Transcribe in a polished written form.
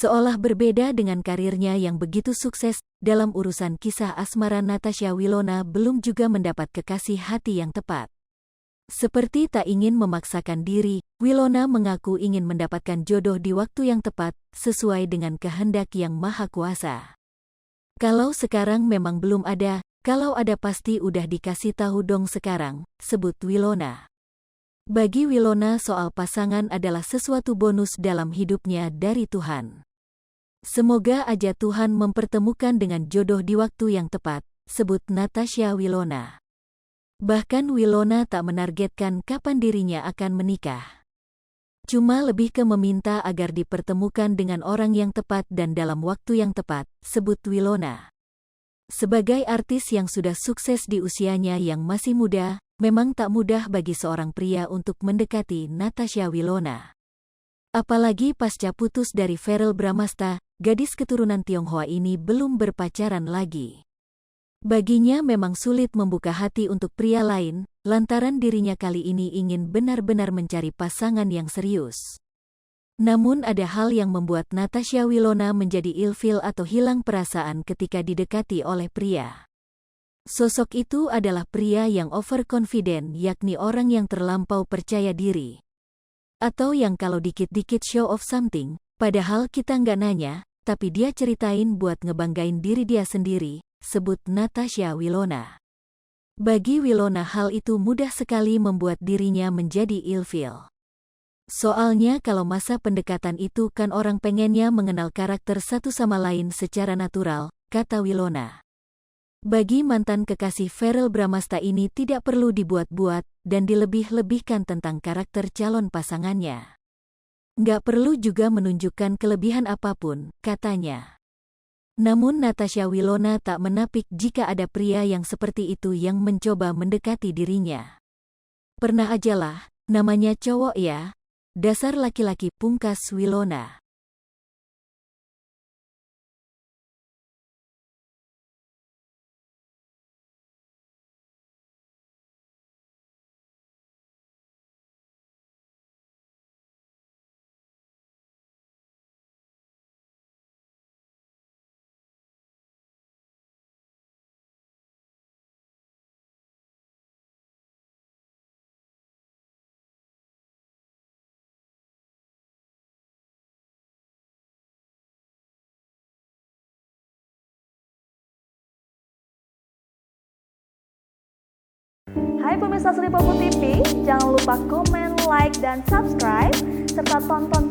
Seolah berbeda dengan karirnya yang begitu sukses, dalam urusan kisah asmara Natasha Wilona belum juga mendapat kekasih hati yang tepat. Seperti tak ingin memaksakan diri, Wilona mengaku ingin mendapatkan jodoh di waktu yang tepat, sesuai dengan kehendak Yang Maha Kuasa. Kalau sekarang memang belum ada, kalau ada pasti udah dikasih tahu dong sekarang, sebut Wilona. Bagi Wilona soal pasangan adalah sesuatu bonus dalam hidupnya dari Tuhan. Semoga aja Tuhan mempertemukan dengan jodoh di waktu yang tepat, sebut Natasha Wilona. Bahkan Wilona tak menargetkan kapan dirinya akan menikah. Cuma lebih ke meminta agar dipertemukan dengan orang yang tepat dan dalam waktu yang tepat, sebut Wilona. Sebagai artis yang sudah sukses di usianya yang masih muda, memang tak mudah bagi seorang pria untuk mendekati Natasha Wilona. Apalagi pasca putus dari Verrell Bramasta, gadis keturunan Tionghoa ini belum berpacaran lagi. Baginya memang sulit membuka hati untuk pria lain, lantaran dirinya kali ini ingin benar-benar mencari pasangan yang serius. Namun ada hal yang membuat Natasha Wilona menjadi ilfil atau hilang perasaan ketika didekati oleh pria. Sosok itu adalah pria yang overconfident, yakni orang yang terlampau percaya diri. Atau yang kalau dikit-dikit show off something, padahal kita nggak nanya, tapi dia ceritain buat ngebanggain diri dia sendiri, sebut Natasha Wilona. Bagi Wilona hal itu mudah sekali membuat dirinya menjadi ilfil. Soalnya kalau masa pendekatan itu kan orang pengennya mengenal karakter satu sama lain secara natural, kata Wilona. Bagi mantan kekasih Verrell Bramasta ini tidak perlu dibuat-buat dan dilebih-lebihkan tentang karakter calon pasangannya. Nggak perlu juga menunjukkan kelebihan apapun, katanya. Namun Natasha Wilona tak menapik jika ada pria yang seperti itu yang mencoba mendekati dirinya. Pernah ajalah, namanya cowok ya. Dasar laki-laki, pungkas Wilona. Hai pemirsa Sri Popo TV, jangan lupa komen, like, dan subscribe, serta tonton